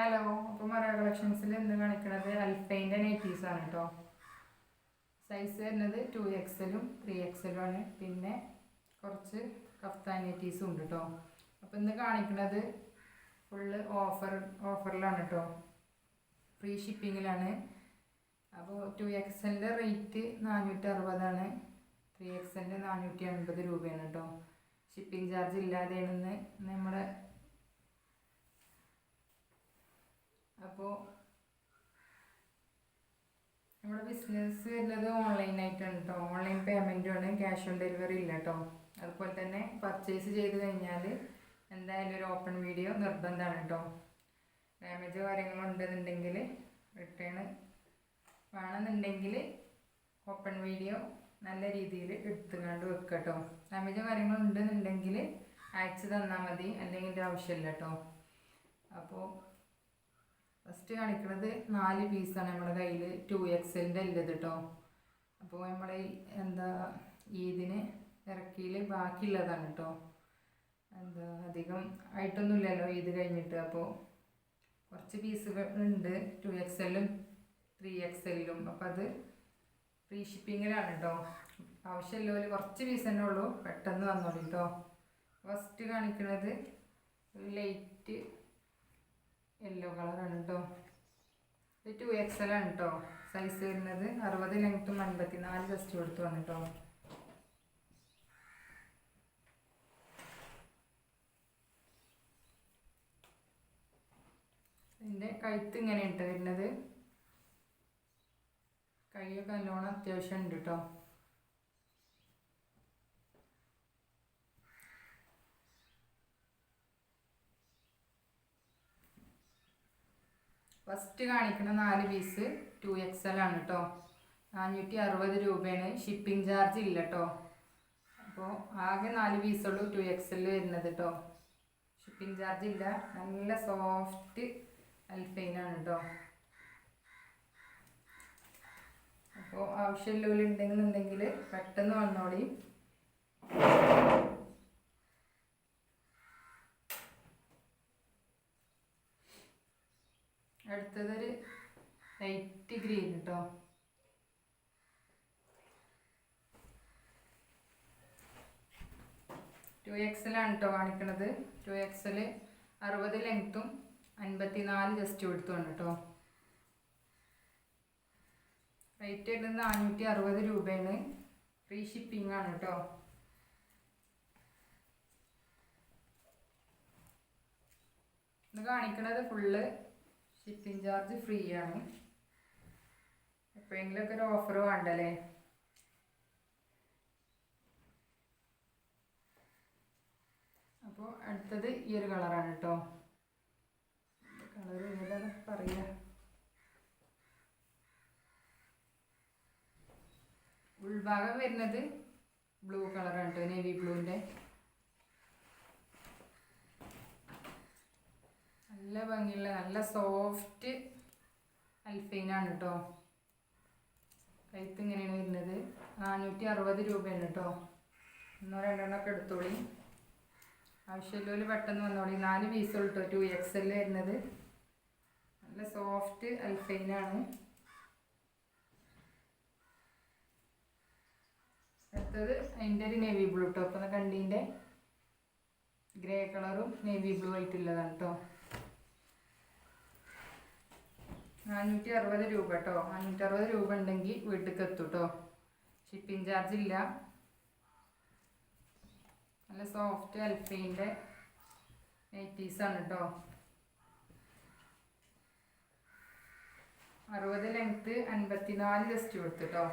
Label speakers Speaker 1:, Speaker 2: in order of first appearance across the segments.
Speaker 1: Hello, അപ്പോൾ മറ കളക്ഷൻസിൽ ഇന്ന് കാണിക്കുന്നത് അൽഫൈൻ്റെ നൈറ്റീസാണ് കേട്ടോ. സൈസ് വരുന്നത് 2XL 3XL ആണ്. പിന്നെ കുറച്ച് കഫ്താൻ നൈറ്റീസും ഉണ്ട് കേട്ടോ. അപ്പോൾ ഇന്ന് കാണിക്കുന്നത് ഫുള്ള് ഓഫറിലാണ് കേട്ടോ. ഫ്രീ ഷിപ്പിങ്ങിലാണ്. അപ്പോൾ 2XLൻ്റെ റേറ്റ് 460 3XLൻ്റെ 480 രൂപയാണ് കേട്ടോ. ഷിപ്പിംഗ് ചാർജ് ഇല്ലാതെയാണ് നമ്മുടെ. അപ്പോൾ നമ്മുടെ ബിസിനസ് വരുന്നത് ഓൺലൈനായിട്ടാണ് കേട്ടോ. ഓൺലൈൻ പേയ്മെൻറ്റുമാണ്, ക്യാഷ് ഓൺ ഡെലിവറി ഇല്ല കേട്ടോ. അതുപോലെ തന്നെ പർച്ചേസ് ചെയ്ത് കഴിഞ്ഞാൽ എന്തായാലും ഒരു ഓപ്പൺ വീഡിയോ നിർബന്ധമാണ് കേട്ടോ. ഡാമേജ് കാര്യങ്ങളുണ്ടെന്നുണ്ടെങ്കിൽ റിട്ടേൺ വേണമെന്നുണ്ടെങ്കിൽ ഓപ്പൺ വീഡിയോ നല്ല രീതിയിൽ എടുത്തുകൊണ്ട് വെക്കുക കേട്ടോ. ഡാമേജ് കാര്യങ്ങളുണ്ടെന്നുണ്ടെങ്കിൽ അയച്ചു തന്നാൽ മതി, അല്ലെങ്കിൽ എൻ്റെ ആവശ്യമില്ല കേട്ടോ. അപ്പോൾ ഫസ്റ്റ് കാണിക്കുന്നത് 4 പീസാണ് നമ്മുടെ കയ്യിൽ 2XLൻ്റെ ഉള്ളത് കേട്ടോ. അപ്പോൾ നമ്മുടെ ഈദിന് ഇറക്കിയിൽ ബാക്കിയുള്ളതാണ് കേട്ടോ. അധികം ആയിട്ടൊന്നുമില്ലല്ലോ ഈദ് കഴിഞ്ഞിട്ട്. അപ്പോൾ കുറച്ച് പീസുകൾ ഉണ്ട് 2XL 3XL. അപ്പോൾ അത് ഫ്രീ ഷിപ്പിങ്ങിലാണ് കേട്ടോ. ആവശ്യമുള്ളവർ കുറച്ച് പീസ് തന്നെ ഉള്ളൂ, പെട്ടെന്ന് വന്നോളൂ കേട്ടോ. ഫസ്റ്റ് കാണിക്കുന്നത് ലൈറ്റ് യെല്ലോ കളറാണ് കേട്ടോ. ഇത് 2XL ആണ് കേട്ടോ. സൈസ് വരുന്നത് 60 ലെങ്ത്തും 54 ജസ്റ്റ് കൊടുത്ത് വന്നു കേട്ടോ. ഇതിൻ്റെ കഴുത്ത് ഇങ്ങനെയാണ് വരുന്നത്. കൈയൊക്കെ നല്ലോണം അത്യാവശ്യം ഉണ്ട് കേട്ടോ. ഫസ്റ്റ് കാണിക്കുന്ന 4 പീസ് 2XL ആണ് കേട്ടോ. 460 രൂപയാണ്. ഷിപ്പിംഗ് ചാർജ് ഇല്ല കേട്ടോ. അപ്പോൾ ആകെ 4 പീസുള്ളൂ 2XL വരുന്നത് കേട്ടോ. ഷിപ്പിംഗ് ചാർജ് ഇല്ല. നല്ല സോഫ്റ്റ് അൽഫൈനാണ് കേട്ടോ. അപ്പോൾ ആവശ്യമുള്ളവരുണ്ടെന്നുണ്ടെങ്കിൽ പെട്ടെന്ന് വന്നോളി. അടുത്തതൊരു ലൈറ്റ് ഗ്രീൻ കേട്ടോ. ടു എക്സൽ ആണ് കേട്ടോ കാണിക്കുന്നത്. 2XL 60 ലെങ്ത്തും 54 ജസ്റ്റ് കൊടുത്തുണ്ട് കേട്ടോ. റേറ്റ് വരുന്നത് 460 രൂപയാണ്. ഫ്രീ ഷിപ്പിംഗ് ആണ് കേട്ടോ. ഇത് കാണിക്കുന്നത് ഫുള്ള് ഷിപ്പിംഗ് ചാർജ് ഫ്രീ ആണ്. എപ്പോഴെങ്കിലുമൊക്കെ ഒരു ഓഫർ വേണ്ടല്ലേ. അപ്പോൾ അടുത്തത് ഈ ഒരു കളറാണ് കേട്ടോ. കളർ ഏതാണ് പറയുക, ഉൾഭാഗം വരുന്നത് ബ്ലൂ കളറാണ് കേട്ടോ. നേവി ബ്ലൂവിൻ്റെ നല്ല ഭംഗിയുള്ള നല്ല സോഫ്റ്റ് അൽഫൈനാണ് കേട്ടോ. കഴുത്ത് ഇങ്ങനെയാണ് വരുന്നത്. 460 രൂപയാണ് കേട്ടോ. 1-2 എടുത്തോളി. ആവശ്യമുള്ളവർ പെട്ടെന്ന് വന്നോളി. 4 പീസുള്ളൂ കേട്ടോ 2XL വരുന്നത്. നല്ല സോഫ്റ്റ് അൽഫൈനാണ്. അടുത്തത് അതിൻ്റെ ഒരു നേവി ബ്ലൂ കേട്ടോ. അപ്പം കണ്ടീൻ്റെ ഗ്രേ കളറും നേവി ബ്ലൂ ആയിട്ടുള്ളതാണ് കേട്ടോ. 460 രൂപ കേട്ടോ. 460 രൂപ ഉണ്ടെങ്കിൽ വീട്ടിലേക്ക് എത്തും കേട്ടോ. ഷിപ്പിംഗ് ചാർജ് ഇല്ല. നല്ല സോഫ്റ്റ് അൽഫൈൻ്റെ നൈറ്റീസാണ് കേട്ടോ. 60 ലെങ്ത്ത് 54 ജസ്റ്റ് കൊടുത്തു കേട്ടോ.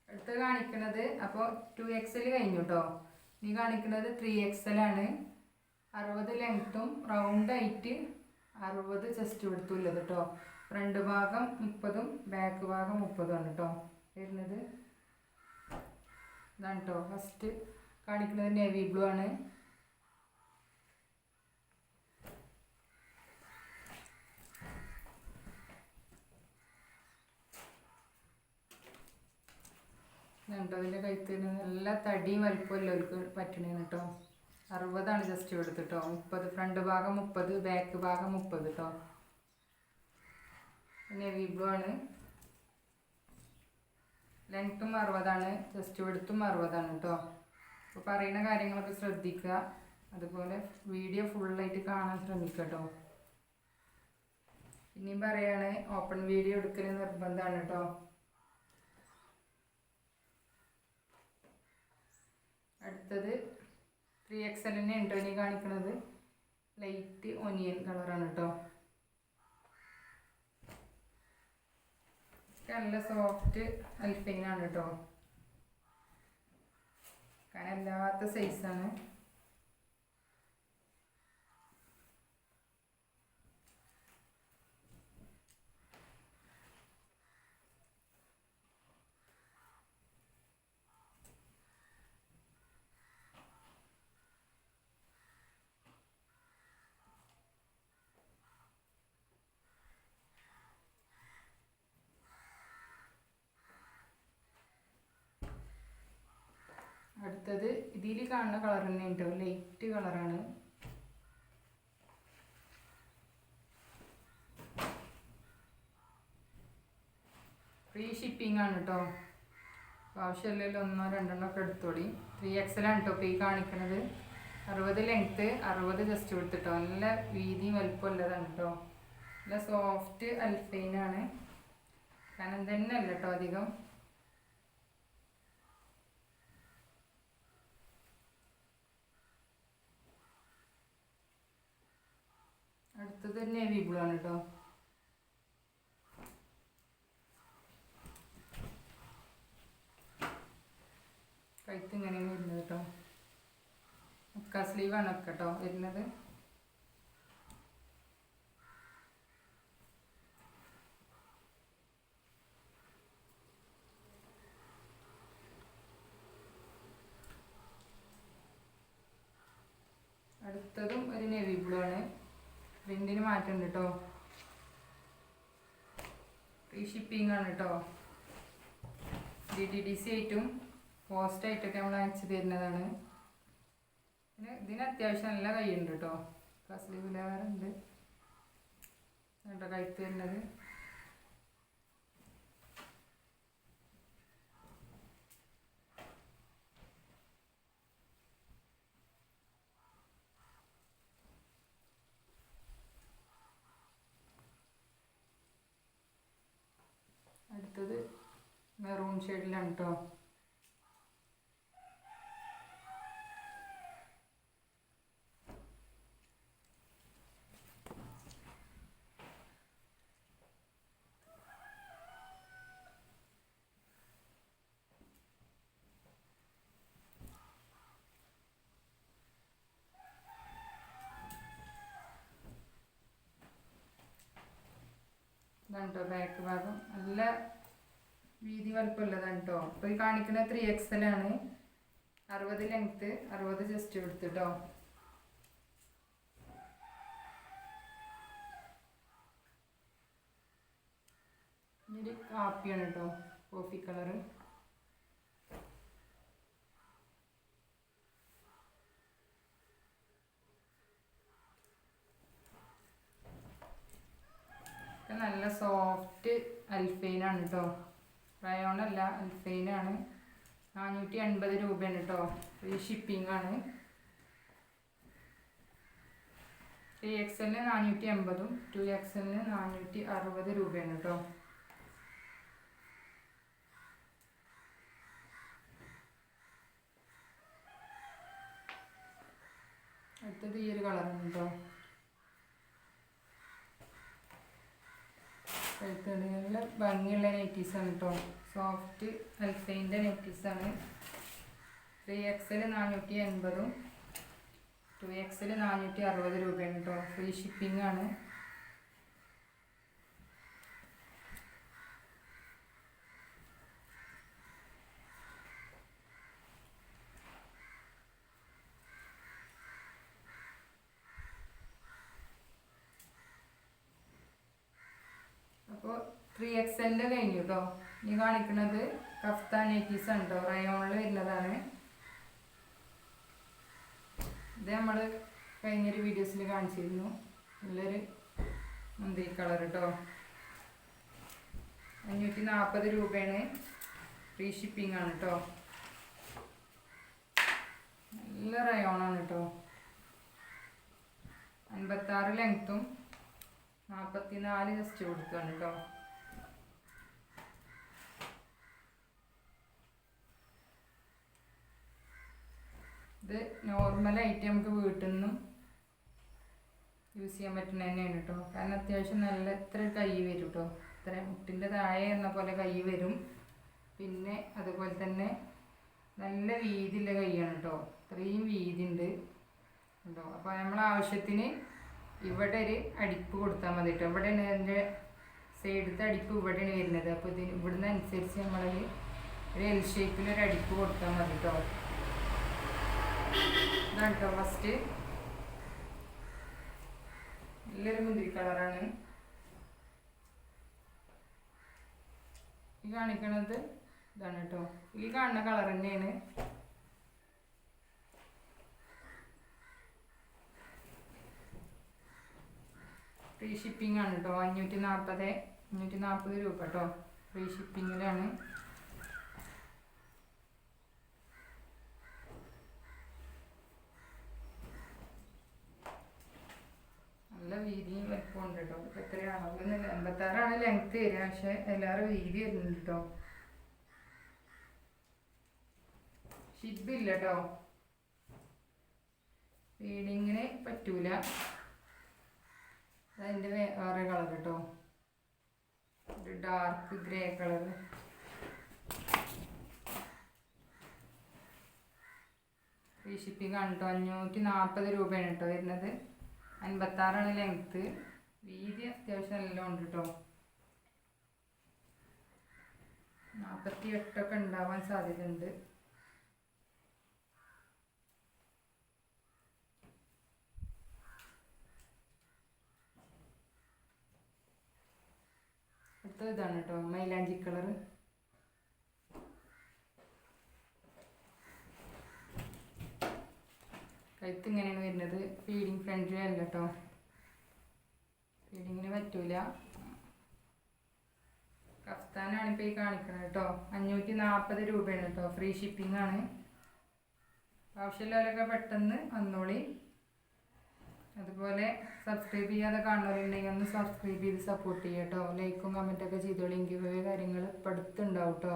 Speaker 1: അടുത്ത് കാണിക്കുന്നത് അപ്പോൾ 2XL കഴിഞ്ഞു കേട്ടോ. ഇനി കാണിക്കുന്നത് 3XL ആണ്. 60 ലെങ്ത്തും റൗണ്ടായിട്ട് 60 ജസ്റ്റ് കൊടുത്തുള്ളത് കേട്ടോ. ഫ്രണ്ട് ഭാഗം 30ഉം ബാക്ക് ഭാഗം 30ഉം ആണ് കേട്ടോ വരുന്നത്. ഇതാണ് കേട്ടോ. ഫസ്റ്റ് കാണിക്കുന്നത് നേവി ബ്ലൂ ആണ്. ഇതുണ്ടോ അതിൻ്റെ കഴുത്തിന് നല്ല തടിയും വലിപ്പമല്ലോ അവർക്ക് പറ്റണേന്ന് കേട്ടോ. 60 ജസ്റ്റ് എടുത്തിട്ടോ. 30 ഫ്രണ്ട് ഭാഗം 30, ബാക്ക് ഭാഗം 30 കേട്ടോ. നേവി ബ്ലൂ ആണ്. ലെങ്ത്തും 60, ജസ്റ്റ് എടുത്തും 60 കേട്ടോ. അപ്പോൾ പറയുന്ന കാര്യങ്ങളൊക്കെ ശ്രദ്ധിക്കുക. അതുപോലെ വീഡിയോ ഫുള്ളായിട്ട് കാണാൻ ശ്രമിക്കുക കേട്ടോ. ഇനിയും പറയാണ്, ഓപ്പൺ വീഡിയോ എടുക്കൽ നിർബന്ധമാണ് കേട്ടോ. അടുത്തത് 3XL തന്നെ ഉണ്ടോ ഇനി കാണിക്കുന്നത്. ലൈറ്റ് ഒനിയൻ കളറാണ് കേട്ടോ. നല്ല സോഫ്റ്റ് അൽഫൈനാണ് കേട്ടോ. കനല്ലാത്ത സൈസാണ്. അടുത്തത് ഇതിൽ കാണുന്ന കളർ തന്നെ കേട്ടോ. ലൈറ്റ് കളറാണ്. ഫ്രീ ഷിപ്പിംഗ് ആണ് കേട്ടോ. ആവശ്യമില്ലല്ലോ, 1 2 ഒക്കെ എടുത്തോളി. 3XL ആണ് കേട്ടോ ഇപ്പോൾ ഈ കാണിക്കുന്നത്. 60 ലെങ്ത്ത്, 60 ജസ്റ്റ് കൊടുത്തിട്ടോ. നല്ല വീതി വലുപ്പമുള്ളതാണ് കേട്ടോ. നല്ല സോഫ്റ്റ് അൽഫൈനാണ്. കനം തന്നെ അല്ല കേട്ടോ അധികം. അടുത്തത് നേവി ബ്ലൂ ആണ് കേട്ടോ. കഴുത്ത് ഇങ്ങനെയാണ് വരുന്നത് കേട്ടോ. മുക്കാ സ്ലീവാണ് ഒക്കെ കേട്ടോ വരുന്നത്. അടുത്തതും ഒരു നേവി ബ്ലൂ ആണ്. പ്രിന്റിന് മാറ്റമുണ്ട് കേട്ടോ. ഫ്രീ ഷിപ്പിംഗ് ആണ് കേട്ടോ. DTDC ആയിട്ടും പോസ്റ്റായിട്ടൊക്കെ നമ്മൾ അയച്ചു തരുന്നതാണ്. പിന്നെ ഇതിന് അത്യാവശ്യം നല്ല കൈയുണ്ട് കേട്ടോ. സ്ലീവ് ലെവറുണ്ട് കേട്ടോ കഴുത്ത് വരുന്നത്. അടുത്തത് മെറൂൺ ഷെയ്ഡിലാണ് കേട്ടോ. ഇതാണ് കേട്ടോ ബാക്ക് ഭാഗം. നല്ല വീതി വലുപ്പമുള്ളതാണ് കേട്ടോ. ഇപ്പോൾ ഈ കാണിക്കുന്ന 3XL ആണ്. 60 ലെങ്ത്ത്, 60 ജസ്റ്റ് എടുത്ത് കേട്ടോ. ഇനി കാപ്പിയാണ് കേട്ടോ, കോഫി കളറ്. നല്ല സോഫ്റ്റ് അൽഫൈനാണ് കേട്ടോ. റയോണല്ല, അൽഫൈനാണ്. 480 രൂപയാണ് കേട്ടോ. ഫ്രീ ഷിപ്പിംഗ് ആണ്. 3XL 480, 2XL 460 രൂപയാണ് കേട്ടോ. അടുത്തത് ഈ ഒരു കളറാണ് കേട്ടോ. നല്ല ഭംഗിയുള്ള നൈറ്റീസാണ് കേട്ടോ. സോഫ്റ്റ് അൽഫൈൻ്റെ നൈറ്റീസാണ്. 3XL 480, 2XL 460 രൂപയാണ് കേട്ടോ. ഫ്രീ ഷിപ്പിംഗ് ആണ്. അപ്പോൾ 3XL കഴിഞ്ഞു കേട്ടോ. ഇനി കാണിക്കുന്നത് കഫ്താൻ നൈറ്റീസാണ് കേട്ടോ. റയോണിൽ വരുന്നതാണ്. ഇത് നമ്മൾ കഴിഞ്ഞൊരു വീഡിയോസിൽ കാണിച്ചിരുന്നു. നല്ലൊരു മുന്തിരി കളർ കേട്ടോ. 540 രൂപയാണ്. ഫ്രീ ഷിപ്പിംഗ് ആണ് കേട്ടോ. നല്ല റയോണാണ് കേട്ടോ. 56 ലെങ്ത്തും 44 ജസ്റ്റ് കൊടുക്കുകയാണ് കേട്ടോ. ഇത് നോർമലായിട്ട് നമുക്ക് വീട്ടിൽ നിന്നും യൂസ് ചെയ്യാൻ പറ്റുന്ന തന്നെയാണ് കേട്ടോ. കാരണം അത്യാവശ്യം നല്ല ഇത്ര കൈ വരും കേട്ടോ. ഇത്ര മുട്ടിൻ്റെ താഴെ എന്ന പോലെ കൈ വരും. പിന്നെ അതുപോലെ തന്നെ നല്ല വീതിയുള്ള കൈയാണ് കേട്ടോ. ഇത്രയും വീതി ഉണ്ട് കേട്ടോ. അപ്പോൾ നമ്മൾ ആവശ്യത്തിന് ഇവിടെ ഒരു അടിപ്പ് കൊടുത്താൽ മതി കേട്ടോ. ഇവിടെയാണ് അതിൻ്റെ സൈഡത്തെ അടിപ്പ് ഇവിടെയാണ് വരുന്നത്. അപ്പോൾ ഇതിന് ഇവിടുന്ന് അനുസരിച്ച് നമ്മൾ ഒരു എൽ ഷേപ്പിലൊരു അടിപ്പ് കൊടുത്താൽ മതി കേട്ടോ. ഇതാണ് കേട്ടോ ഫസ്റ്റ്. നല്ലൊരു മുന്തിരി കളറാണ് ഈ കാണിക്കണത്. ഇതാണ് കേട്ടോ. ഈ കാണുന്ന കളർ തന്നെയാണ്. ഫ്രീ ഷിപ്പിംഗ് ആണ് കേട്ടോ. 540 രൂപ കേട്ടോ. ഫ്രീ ഷിപ്പിങ്ങിലാണ്. നല്ല വീതിയും വലിപ്പമുണ്ട് കേട്ടോ. ഇപ്പം എത്രയാണ് 86 ലെങ്ത്ത് വരിക. പക്ഷെ എല്ലാവരും വീതി വരുന്നുണ്ട് കേട്ടോ. ഷിബില്ല കേട്ടോ. ഫീഡിങ്ങിന് പറ്റൂല. അതിൻ്റെ വേറെ കളർ കേട്ടോ. ഒരു dark grey colour. Free shipping ആണ് കേട്ടോ. 540 രൂപയാണ് കേട്ടോ വരുന്നത്. 56 ലെങ്ത്ത്. വീതി അത്യാവശ്യം നല്ല ഉണ്ട് കേട്ടോ. 48 ഉണ്ടാവാൻ സാധ്യതയുണ്ട്. അടുത്ത ഇതാണ് കേട്ടോ. മൈലാഞ്ചി കളർ. കഴുത്ത് ഇങ്ങനെയാണ് വരുന്നത്. ഫീഡിങ് ഫ്രണ്ട്ലി അല്ല കേട്ടോ. ഫീഡിങ്ങിന് പറ്റൂല. കഫ്താനാണ് ഇപ്പോൾ ഈ കാണിക്കുന്നത് കേട്ടോ. 540 രൂപയാണ് കേട്ടോ. ഫ്രീ ഷിപ്പിംഗ് ആണ്. ആവശ്യമുള്ളവരൊക്കെ പെട്ടെന്ന് വന്നോളി. അതുപോലെ സബ്സ്ക്രൈബ് ചെയ്യാതെ കാണുന്നവരുണ്ടെങ്കിൽ ഒന്ന് സബ്സ്ക്രൈബ് ചെയ്ത് സപ്പോർട്ട് ചെയ്യുക കേട്ടോ. ലൈക്കും കമൻറ്റൊക്കെ ചെയ്തോളി. ഗിവ് അവേ കാര്യങ്ങൾ ഇപ്പം അടുത്തുണ്ടാവും കേട്ടോ.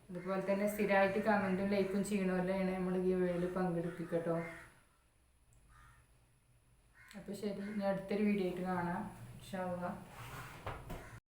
Speaker 1: അതുപോലെ തന്നെ സ്ഥിരമായിട്ട് കമൻറ്റും ലൈക്കും ചെയ്യണമല്ലാണ് നമ്മൾ ഗിവ് അവേയിൽ പങ്കെടുപ്പിക്കുക കേട്ടോ. അപ്പോൾ ശരി, ഇനി അടുത്തൊരു വീഡിയോ ആയിട്ട് കാണാം ഇൻഷാ അല്ലാഹ്.